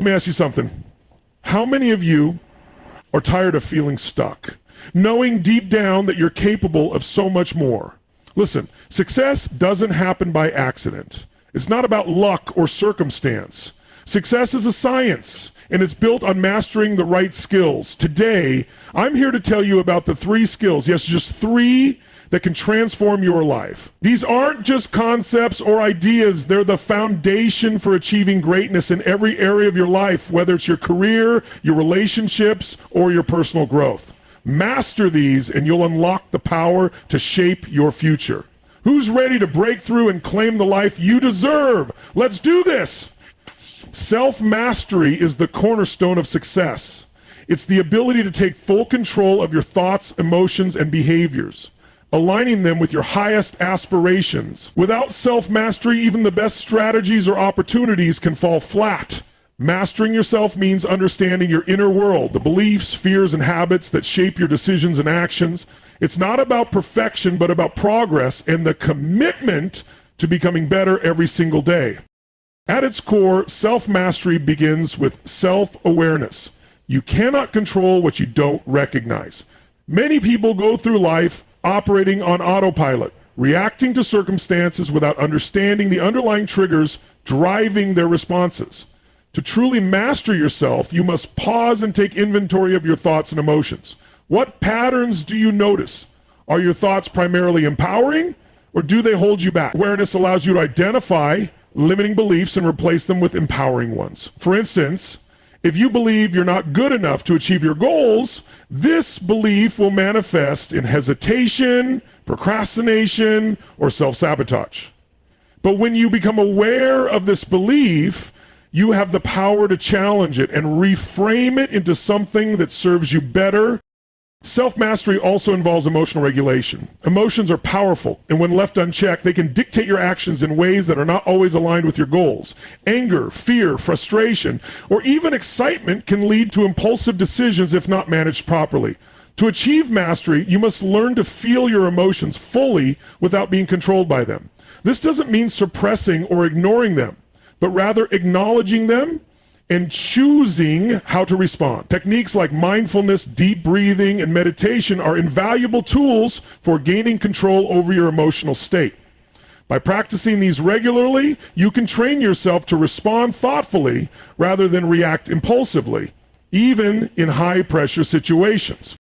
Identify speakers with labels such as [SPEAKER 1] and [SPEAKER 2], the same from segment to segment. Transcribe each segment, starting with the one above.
[SPEAKER 1] me ask you something. How many of you are tired of feeling stuck, knowing deep down that you're capable of so much more? Listen, success doesn't happen by accident. It's not about luck or circumstance. Success is a science, and it's built on mastering the right skills. Today, I'm here to tell you about the 3 skills, yes, just 3, that can transform your life. These aren't just concepts or ideas. They're the foundation for achieving greatness in every area of your life, whether it's your career, your relationships, or your personal growth. Master these, and you'll unlock the power to shape your future. Who's ready to break through and claim the life you deserve? Let's do this. Self-mastery is the cornerstone of success. It's the ability to take full control of your thoughts, emotions, and behaviors, aligning them with your highest aspirations. Without self-mastery, even the best strategies or opportunities can fall flat. Mastering yourself means understanding your inner world, the beliefs, fears, and habits that shape your decisions and actions. It's not about perfection, but about progress and the commitment to becoming better every single day. At its core, self-mastery begins with self-awareness. You cannot control what you don't recognize. Many people go through life operating on autopilot, reacting to circumstances without understanding the underlying triggers driving their responses. To truly master yourself, you must pause and take inventory of your thoughts and emotions. What patterns do you notice? Are your thoughts primarily empowering, or do they hold you back? Awareness allows you to identify limiting beliefs and replace them with empowering ones. For instance, if you believe you're not good enough to achieve your goals, this belief will manifest in hesitation, procrastination, or self-sabotage. But when you become aware of this belief, you have the power to challenge it and reframe it into something that serves you better. Self-mastery also involves emotional regulation. Emotions are powerful, and when left unchecked, they can dictate your actions in ways that are not always aligned with your goals. Anger, fear, frustration, or even excitement can lead to impulsive decisions if not managed properly. To achieve mastery, you must learn to feel your emotions fully without being controlled by them. This doesn't mean suppressing or ignoring them, but rather acknowledging them and choosing how to respond. Techniques like mindfulness, deep breathing, and meditation are invaluable tools for gaining control over your emotional state. By practicing these regularly, you can train yourself to respond thoughtfully rather than react impulsively, even in high-pressure situations.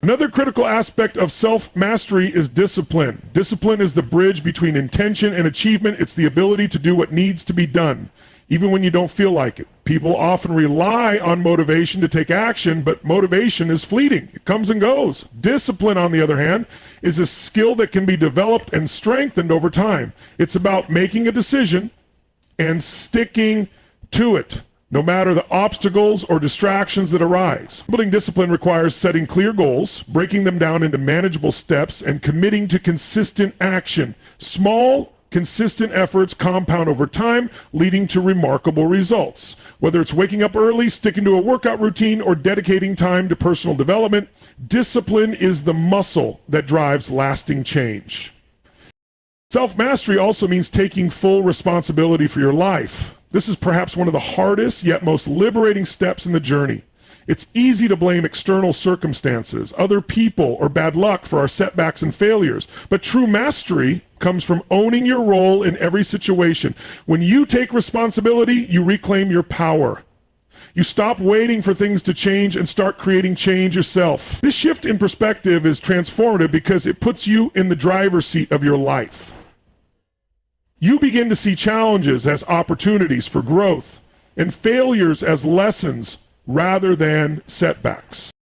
[SPEAKER 1] Another critical aspect of self-mastery is discipline. Discipline is the bridge between intention and achievement. It's the ability to do what needs to be done, even when you don't feel like it. People often rely on motivation to take action, but motivation is fleeting. It comes and goes. Discipline, on the other hand, is a skill that can be developed and strengthened over time. It's about making a decision and sticking to it, no matter the obstacles or distractions that arise. Building discipline requires setting clear goals, breaking them down into manageable steps, and committing to consistent action. Small, consistent efforts compound over time, leading to remarkable results. Whether it's waking up early, sticking to a workout routine, or dedicating time to personal development, discipline is the muscle that drives lasting change. Self-mastery also means taking full responsibility for your life. This is perhaps one of the hardest yet most liberating steps in the journey. It's easy to blame external circumstances, other people, or bad luck for our setbacks and failures. But true mastery comes from owning your role in every situation. When you take responsibility, you reclaim your power. You stop waiting for things to change and start creating change yourself. This shift in perspective is transformative because it puts you in the driver's seat of your life. You begin to see challenges as opportunities for growth and failures as lessons rather than setbacks.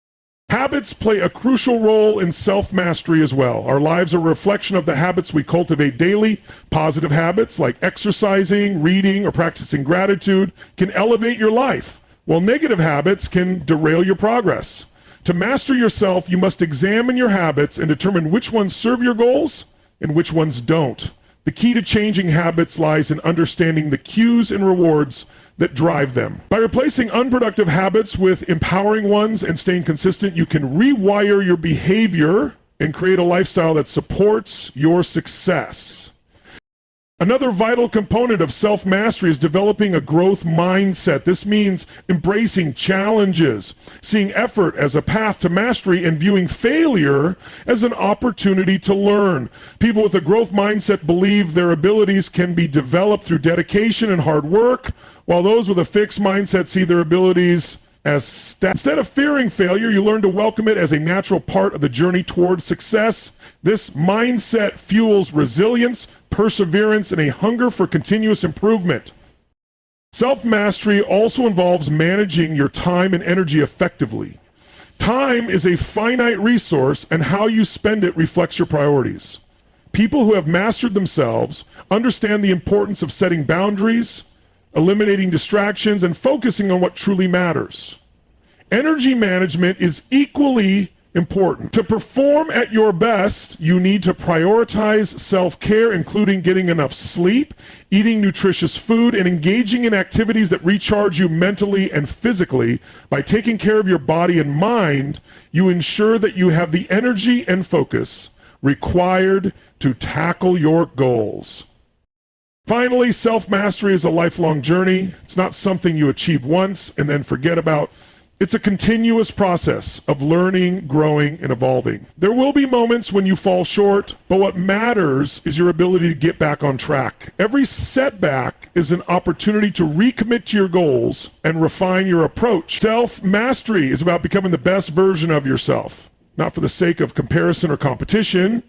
[SPEAKER 1] Habits play a crucial role in self-mastery as well. Our lives are a reflection of the habits we cultivate daily. Positive habits like exercising, reading, or practicing gratitude can elevate your life, while negative habits can derail your progress. To master yourself, you must examine your habits and determine which ones serve your goals and which ones don't. The key to changing habits lies in understanding the cues and rewards that drive them. By replacing unproductive habits with empowering ones and staying consistent, you can rewire your behavior and create a lifestyle that supports your success. Another vital component of self-mastery is developing a growth mindset. This means embracing challenges, seeing effort as a path to mastery, and viewing failure as an opportunity to learn. People with a growth mindset believe their abilities can be developed through dedication and hard work, while those with a fixed mindset see their abilities as instead of fearing failure, you learn to welcome it as a natural part of the journey towards success. This mindset fuels resilience, perseverance, and a hunger for continuous improvement. Self-mastery also involves managing your time and energy effectively. Time is a finite resource, and how you spend it reflects your priorities. People who have mastered themselves understand the importance of setting boundaries, eliminating distractions, and focusing on what truly matters. Energy management is equally important. To perform at your best, you need to prioritize self-care, including getting enough sleep, eating nutritious food, and engaging in activities that recharge you mentally and physically. By taking care of your body and mind, you ensure that you have the energy and focus required to tackle your goals. Finally, self-mastery is a lifelong journey. It's not something you achieve once and then forget about. It's a continuous process of learning, growing, and evolving. There will be moments when you fall short, but what matters is your ability to get back on track. Every setback is an opportunity to recommit to your goals and refine your approach. Self-mastery is about becoming the best version of yourself, not for the sake of comparison or competition,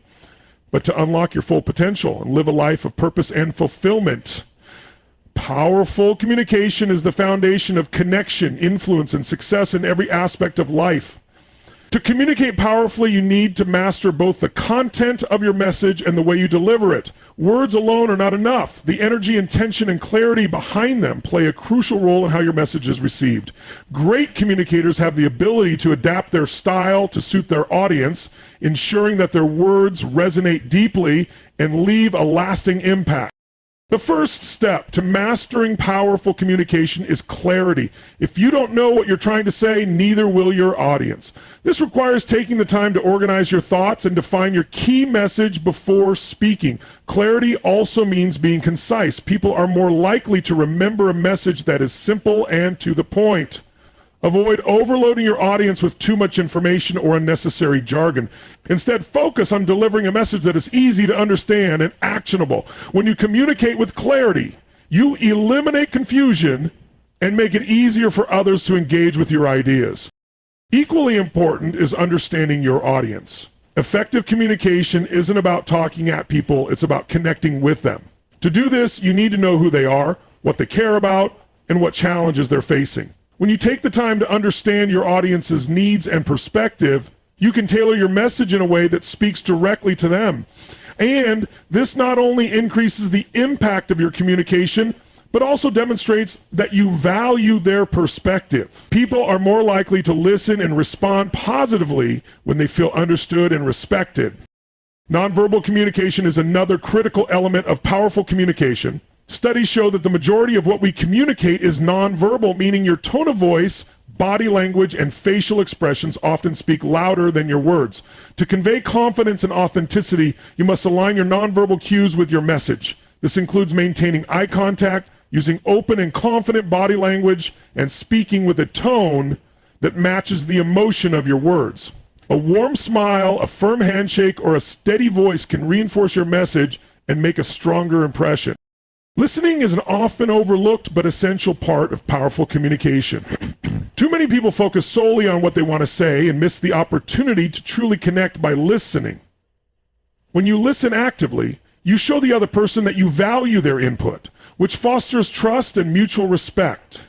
[SPEAKER 1] but to unlock your full potential and live a life of purpose and fulfillment. Powerful communication is the foundation of connection, influence, and success in every aspect of life. To communicate powerfully, you need to master both the content of your message and the way you deliver it. Words alone are not enough. The energy, intention, and clarity behind them play a crucial role in how your message is received. Great communicators have the ability to adapt their style to suit their audience, ensuring that their words resonate deeply and leave a lasting impact. The first step to mastering powerful communication is clarity. If you don't know what you're trying to say, neither will your audience. This requires taking the time to organize your thoughts and define your key message before speaking. Clarity also means being concise. People are more likely to remember a message that is simple and to the point. Avoid overloading your audience with too much information or unnecessary jargon. Instead, focus on delivering a message that is easy to understand and actionable. When you communicate with clarity, you eliminate confusion and make it easier for others to engage with your ideas. Equally important is understanding your audience. Effective communication isn't about talking at people, it's about connecting with them. To do this, you need to know who they are, what they care about, and what challenges they're facing. When you take the time to understand your audience's needs and perspective, you can tailor your message in a way that speaks directly to them. And this not only increases the impact of your communication, but also demonstrates that you value their perspective. People are more likely to listen and respond positively when they feel understood and respected. Nonverbal communication is another critical element of powerful communication. Studies show that the majority of what we communicate is nonverbal, meaning your tone of voice, body language, and facial expressions often speak louder than your words. To convey confidence and authenticity, you must align your nonverbal cues with your message. This includes maintaining eye contact, using open and confident body language, and speaking with a tone that matches the emotion of your words. A warm smile, a firm handshake, or a steady voice can reinforce your message and make a stronger impression. Listening is an often overlooked but essential part of powerful communication. Too many people focus solely on what they want to say and miss the opportunity to truly connect by listening. When you listen actively, you show the other person that you value their input, which fosters trust and mutual respect.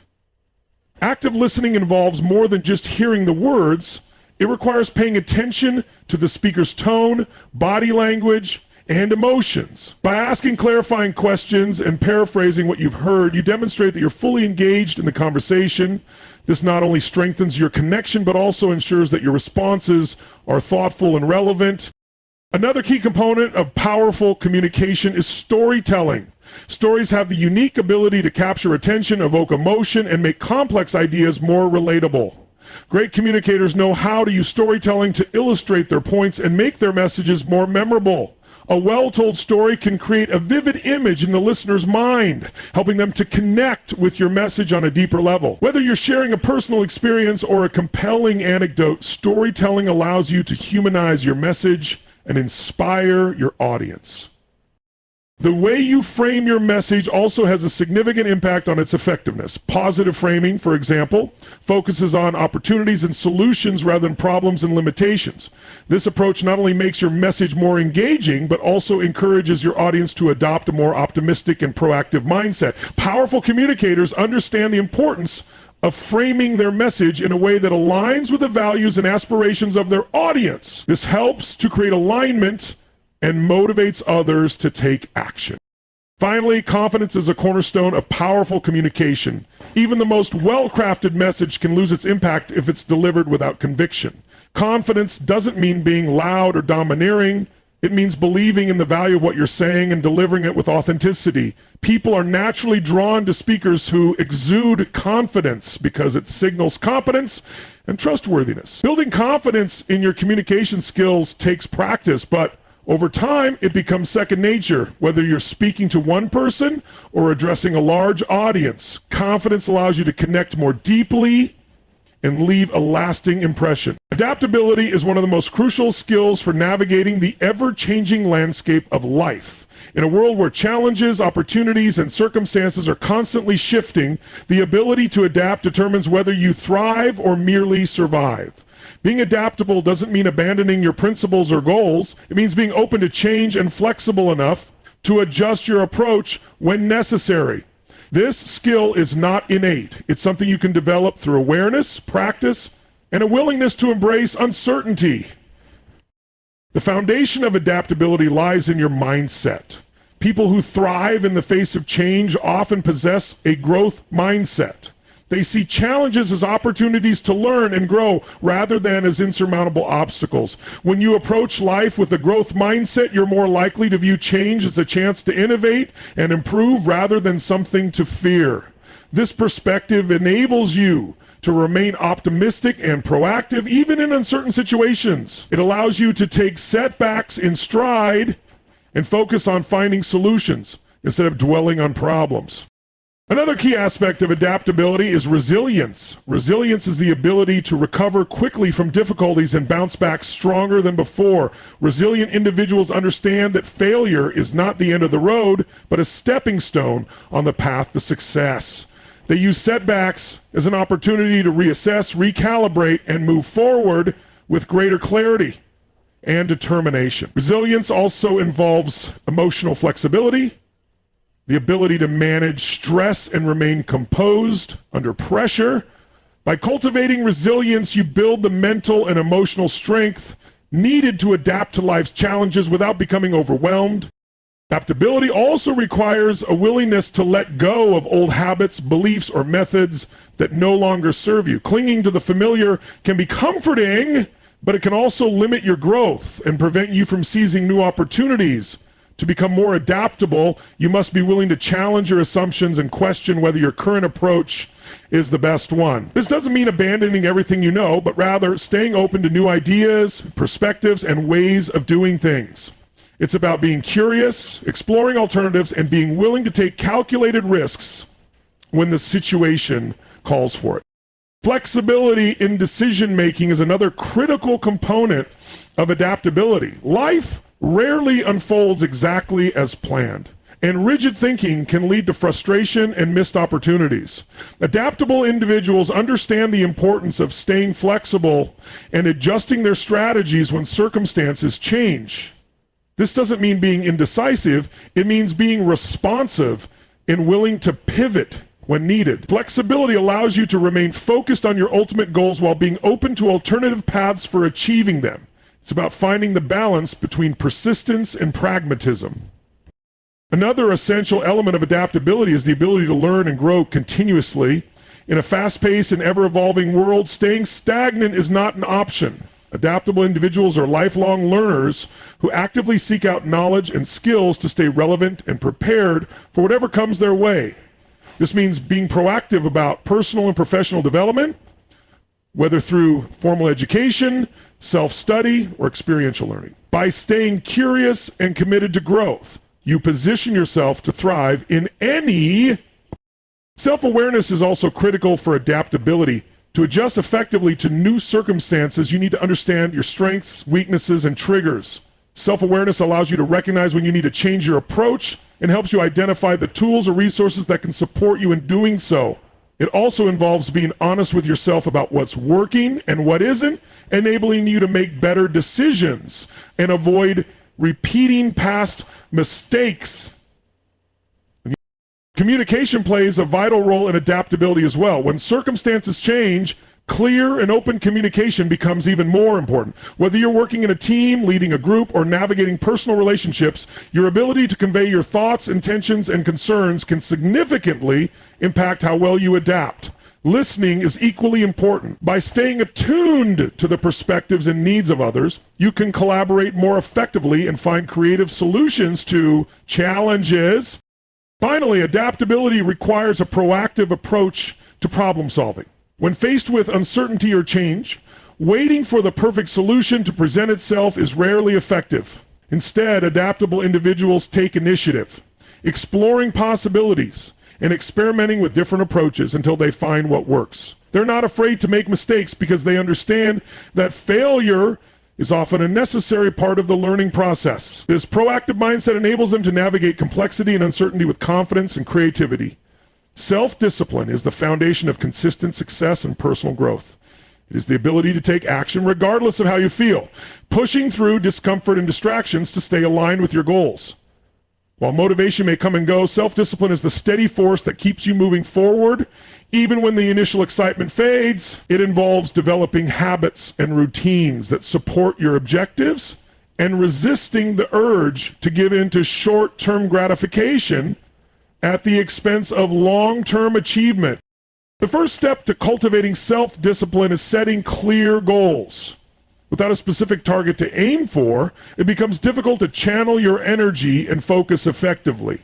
[SPEAKER 1] Active listening involves more than just hearing the words. It requires paying attention to the speaker's tone, body language, and emotions. By asking clarifying questions and paraphrasing what you've heard, you demonstrate that you're fully engaged in the conversation. This not only strengthens your connection, but also ensures that your responses are thoughtful and relevant. Another key component of powerful communication is storytelling. Stories have the unique ability to capture attention, evoke emotion, and make complex ideas more relatable. Great communicators know how to use storytelling to illustrate their points and make their messages more memorable. A well-told story can create a vivid image in the listener's mind, helping them to connect with your message on a deeper level. Whether you're sharing a personal experience or a compelling anecdote, storytelling allows you to humanize your message and inspire your audience. The way you frame your message also has a significant impact on its effectiveness. Positive framing, for example, focuses on opportunities and solutions rather than problems and limitations. This approach not only makes your message more engaging, but also encourages your audience to adopt a more optimistic and proactive mindset. Powerful communicators understand the importance of framing their message in a way that aligns with the values and aspirations of their audience. This helps to create alignment and motivates others to take action. Finally, confidence is a cornerstone of powerful communication. Even the most well-crafted message can lose its impact if it's delivered without conviction. Confidence doesn't mean being loud or domineering. It means believing in the value of what you're saying and delivering it with authenticity. People are naturally drawn to speakers who exude confidence because it signals competence and trustworthiness. Building confidence in your communication skills takes practice, but over time, it becomes second nature. Whether you're speaking to one person or addressing a large audience, confidence allows you to connect more deeply and leave a lasting impression. Adaptability is one of the most crucial skills for navigating the ever-changing landscape of life. In a world where challenges, opportunities, and circumstances are constantly shifting, the ability to adapt determines whether you thrive or merely survive. Being adaptable doesn't mean abandoning your principles or goals. It means being open to change and flexible enough to adjust your approach when necessary. This skill is not innate. It's something you can develop through awareness, practice, and a willingness to embrace uncertainty. The foundation of adaptability lies in your mindset. People who thrive in the face of change often possess a growth mindset. They see challenges as opportunities to learn and grow rather than as insurmountable obstacles. When you approach life with a growth mindset, you're more likely to view change as a chance to innovate and improve rather than something to fear. This perspective enables you to remain optimistic and proactive even in uncertain situations. It allows you to take setbacks in stride and focus on finding solutions instead of dwelling on problems. Another key aspect of adaptability is resilience. Resilience is the ability to recover quickly from difficulties and bounce back stronger than before. Resilient individuals understand that failure is not the end of the road, but a stepping stone on the path to success. They use setbacks as an opportunity to reassess, recalibrate, and move forward with greater clarity and determination. Resilience also involves emotional flexibility, the ability to manage stress and remain composed under pressure. By cultivating resilience, you build the mental and emotional strength needed to adapt to life's challenges without becoming overwhelmed. Adaptability also requires a willingness to let go of old habits, beliefs, or methods that no longer serve you. Clinging to the familiar can be comforting, but it can also limit your growth and prevent you from seizing new opportunities. To become more adaptable, you must be willing to challenge your assumptions and question whether your current approach is the best one. This doesn't mean abandoning everything you know, but rather staying open to new ideas, perspectives, and ways of doing things. It's about being curious, exploring alternatives, and being willing to take calculated risks when the situation calls for it. Flexibility in decision-making is another critical component of adaptability. Life rarely unfolds exactly as planned, and rigid thinking can lead to frustration and missed opportunities. Adaptable individuals understand the importance of staying flexible and adjusting their strategies when circumstances change. This doesn't mean being indecisive, it means being responsive and willing to pivot when needed. Flexibility allows you to remain focused on your ultimate goals while being open to alternative paths for achieving them. It's about finding the balance between persistence and pragmatism. Another essential element of adaptability is the ability to learn and grow continuously. In a fast-paced and ever-evolving world, staying stagnant is not an option. Adaptable individuals are lifelong learners who actively seek out knowledge and skills to stay relevant and prepared for whatever comes their way. This means being proactive about personal and professional development, whether through formal education, self-study, or experiential learning. By staying curious and committed to growth, you position yourself to thrive in any. Self-awareness is also critical for adaptability. To adjust effectively to new circumstances, you need to understand your strengths, weaknesses, and triggers. Self-awareness allows you to recognize when you need to change your approach and helps you identify the tools or resources that can support you in doing so. It also involves being honest with yourself about what's working and what isn't, enabling you to make better decisions and avoid repeating past mistakes. Communication plays a vital role in adaptability as well. When circumstances change, clear and open communication becomes even more important. Whether you're working in a team, leading a group, or navigating personal relationships, your ability to convey your thoughts, intentions, and concerns can significantly impact how well you adapt. Listening is equally important. By staying attuned to the perspectives and needs of others, you can collaborate more effectively and find creative solutions to challenges. Finally, adaptability requires a proactive approach to problem solving. When faced with uncertainty or change, waiting for the perfect solution to present itself is rarely effective. Instead, adaptable individuals take initiative, exploring possibilities and experimenting with different approaches until they find what works. They're not afraid to make mistakes because they understand that failure is often a necessary part of the learning process. This proactive mindset enables them to navigate complexity and uncertainty with confidence and creativity. Self-discipline is the foundation of consistent success and personal growth. It is the ability to take action regardless of how you feel, pushing through discomfort and distractions to stay aligned with your goals. While motivation may come and go, self-discipline is the steady force that keeps you moving forward. Even when the initial excitement fades, it involves developing habits and routines that support your objectives and resisting the urge to give in to short-term gratification at the expense of long-term achievement. The first step to cultivating self-discipline is setting clear goals. Without a specific target to aim for, it becomes difficult to channel your energy and focus effectively.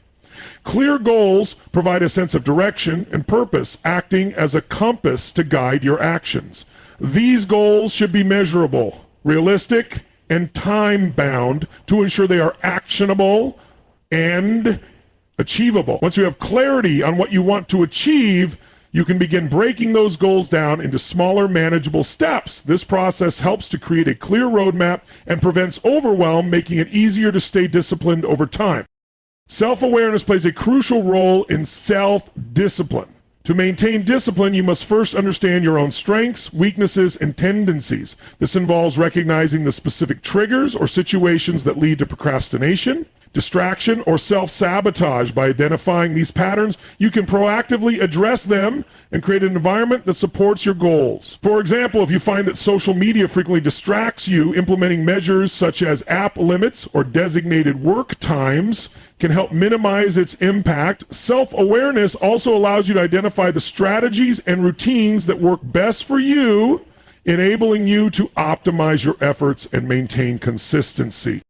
[SPEAKER 1] Clear goals provide a sense of direction and purpose, acting as a compass to guide your actions. These goals should be measurable, realistic, and time-bound to ensure they are actionable and achievable. Once you have clarity on what you want to achieve, you can begin breaking those goals down into smaller, manageable steps. This process helps to create a clear roadmap and prevents overwhelm, making it easier to stay disciplined over time. Self-awareness plays a crucial role in self-discipline. To maintain discipline, you must first understand your own strengths, weaknesses, and tendencies. This involves recognizing the specific triggers or situations that lead to procrastination, distraction, or self-sabotage. By identifying these patterns, you can proactively address them and create an environment that supports your goals. For example, if you find that social media frequently distracts you, implementing measures such as app limits or designated work times can help minimize its impact. Self-awareness also allows you to identify the strategies and routines that work best for you, enabling you to optimize your efforts and maintain consistency.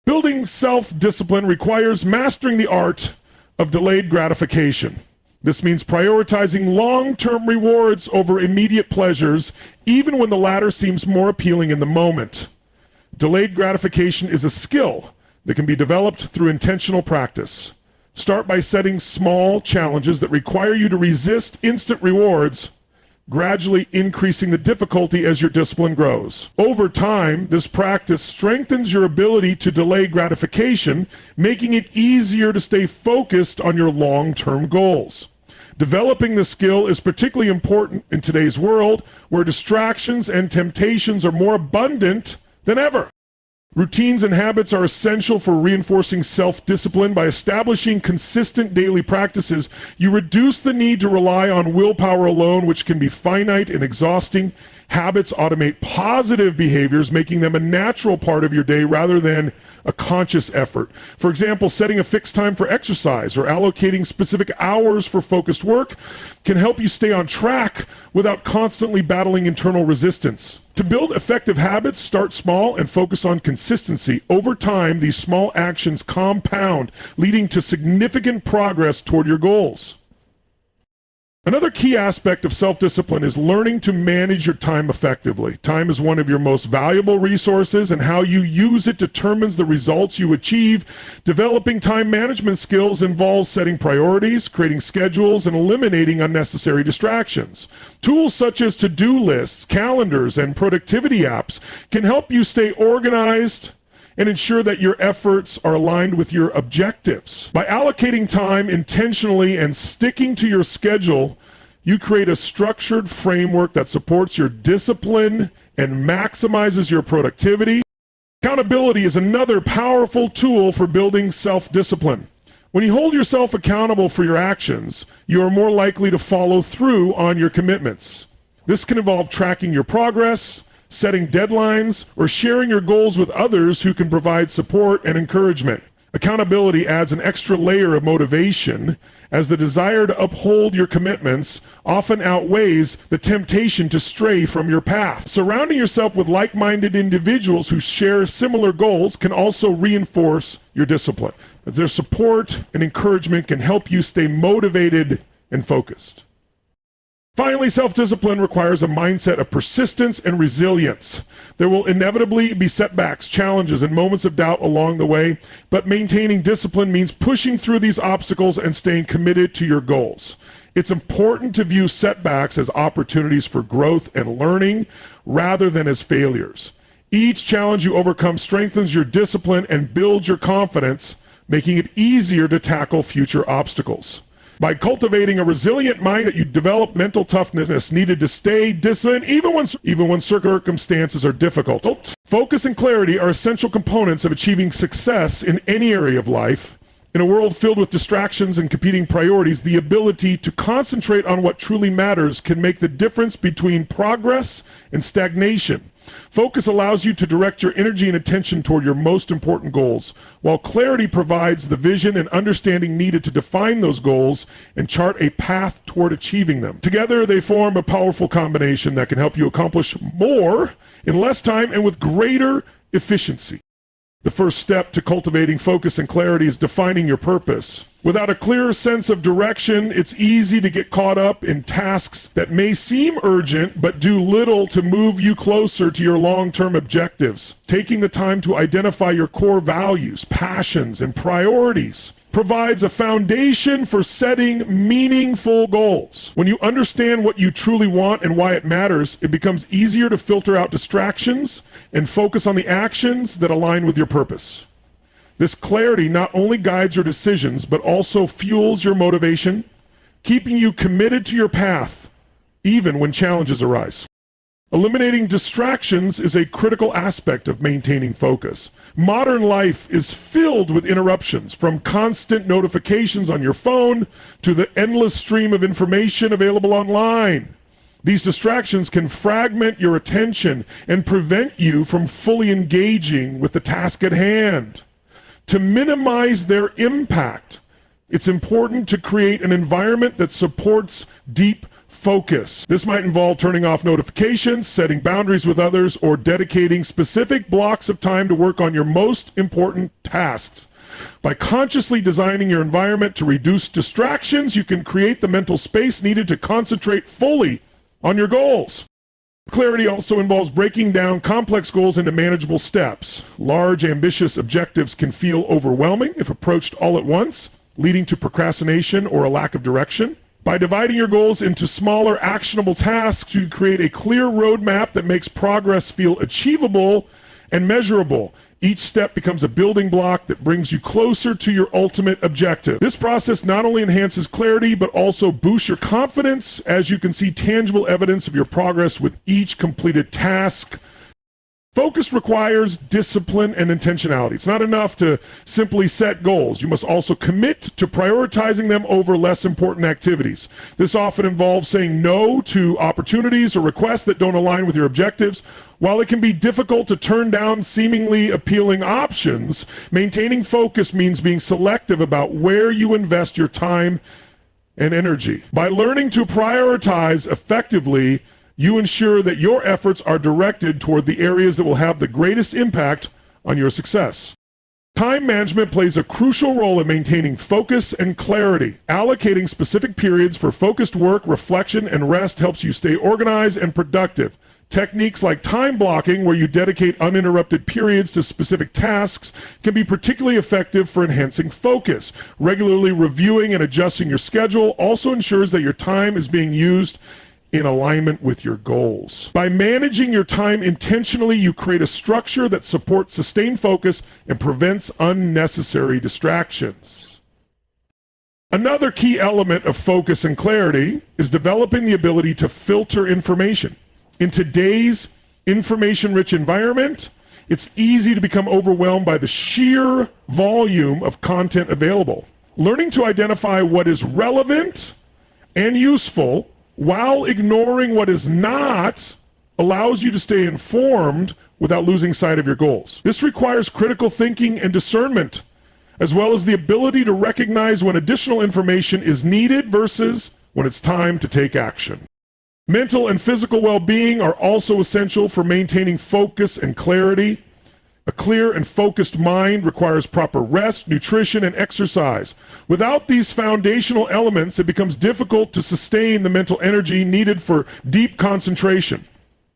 [SPEAKER 1] Building self-discipline requires mastering the art of delayed gratification. This means prioritizing long-term rewards over immediate pleasures, even when the latter seems more appealing in the moment. Delayed gratification is a skill that can be developed through intentional practice. Start by setting small challenges that require you to resist instant rewards, gradually increasing the difficulty as your discipline grows. Over time, this practice strengthens your ability to delay gratification, making it easier to stay focused on your long-term goals. Developing the skill is particularly important in today's world, where distractions and temptations are more abundant than ever. Routines and habits are essential for reinforcing self-discipline. By establishing consistent daily practices, you reduce the need to rely on willpower alone, which can be finite and exhausting. Habits automate positive behaviors, making them a natural part of your day rather than a conscious effort. For example, setting a fixed time for exercise or allocating specific hours for focused work can help you stay on track without constantly battling internal resistance. To build effective habits, start small and focus on consistency. Over time, these small actions compound, leading to significant progress toward your goals. Another key aspect of self-discipline is learning to manage your time effectively. Time is one of your most valuable resources, and how you use it determines the results you achieve. Developing time management skills involves setting priorities, creating schedules, and eliminating unnecessary distractions. Tools such as to-do lists, calendars, and productivity apps can help you stay organized and ensure that your efforts are aligned with your objectives. By allocating time intentionally and sticking to your schedule, you create a structured framework that supports your discipline and maximizes your productivity. Accountability is another powerful tool for building self-discipline. When you hold yourself accountable for your actions, you are more likely to follow through on your commitments. This can involve tracking your progress, setting deadlines, or sharing your goals with others who can provide support and encouragement. Accountability adds an extra layer of motivation, as the desire to uphold your commitments often outweighs the temptation to stray from your path. Surrounding yourself with like-minded individuals who share similar goals can also reinforce your discipline. Their support and encouragement can help you stay motivated and focused. Finally, self-discipline requires a mindset of persistence and resilience. There will inevitably be setbacks, challenges, and moments of doubt along the way, but maintaining discipline means pushing through these obstacles and staying committed to your goals. It's important to view setbacks as opportunities for growth and learning rather than as failures. Each challenge you overcome strengthens your discipline and builds your confidence, making it easier to tackle future obstacles. By cultivating a resilient mind, you develop mental toughness needed to stay disciplined even when circumstances are difficult. Focus and clarity are essential components of achieving success in any area of life. In a world filled with distractions and competing priorities, the ability to concentrate on what truly matters can make the difference between progress and stagnation. Focus allows you to direct your energy and attention toward your most important goals, while clarity provides the vision and understanding needed to define those goals and chart a path toward achieving them. Together, they form a powerful combination that can help you accomplish more in less time and with greater efficiency. The first step to cultivating focus and clarity is defining your purpose. Without a clear sense of direction, it's easy to get caught up in tasks that may seem urgent but do little to move you closer to your long-term objectives. Taking the time to identify your core values, passions, and priorities provides a foundation for setting meaningful goals. When you understand what you truly want and why it matters, it becomes easier to filter out distractions and focus on the actions that align with your purpose. This clarity not only guides your decisions, but also fuels your motivation, keeping you committed to your path, even when challenges arise. Eliminating distractions is a critical aspect of maintaining focus. Modern life is filled with interruptions, from constant notifications on your phone to the endless stream of information available online. These distractions can fragment your attention and prevent you from fully engaging with the task at hand. To minimize their impact, it's important to create an environment that supports deep focus. This might involve turning off notifications, setting boundaries with others, or dedicating specific blocks of time to work on your most important tasks. By consciously designing your environment to reduce distractions, you can create the mental space needed to concentrate fully on your goals. Clarity also involves breaking down complex goals into manageable steps. Large, ambitious objectives can feel overwhelming if approached all at once, leading to procrastination or a lack of direction. By dividing your goals into smaller, actionable tasks, you create a clear roadmap that makes progress feel achievable and measurable. Each step becomes a building block that brings you closer to your ultimate objective. This process not only enhances clarity, but also boosts your confidence, as you can see tangible evidence of your progress with each completed task. Focus requires discipline and intentionality. It's not enough to simply set goals. You must also commit to prioritizing them over less important activities. This often involves saying no to opportunities or requests that don't align with your objectives. While it can be difficult to turn down seemingly appealing options, maintaining focus means being selective about where you invest your time and energy. By learning to prioritize effectively, you ensure that your efforts are directed toward the areas that will have the greatest impact on your success. Time management plays a crucial role in maintaining focus and clarity. Allocating specific periods for focused work, reflection, and rest helps you stay organized and productive. Techniques like time blocking, where you dedicate uninterrupted periods to specific tasks, can be particularly effective for enhancing focus. Regularly reviewing and adjusting your schedule also ensures that your time is being used in alignment with your goals. By managing your time intentionally, you create a structure that supports sustained focus and prevents unnecessary distractions. Another key element of focus and clarity is developing the ability to filter information. In today's information-rich environment, it's easy to become overwhelmed by the sheer volume of content available. Learning to identify what is relevant and useful while ignoring what is not allows you to stay informed without losing sight of your goals. This requires critical thinking and discernment, as well as the ability to recognize when additional information is needed versus when it's time to take action. Mental and physical well-being are also essential for maintaining focus and clarity. A clear and focused mind requires proper rest, nutrition, and exercise. Without these foundational elements, it becomes difficult to sustain the mental energy needed for deep concentration.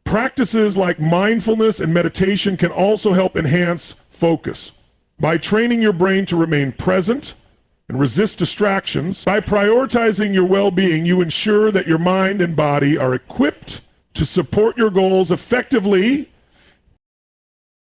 [SPEAKER 1] Practices like mindfulness and meditation can also help enhance focus. By training your brain to remain present and resist distractions, by prioritizing your well-being, you ensure that your mind and body are equipped to support your goals effectively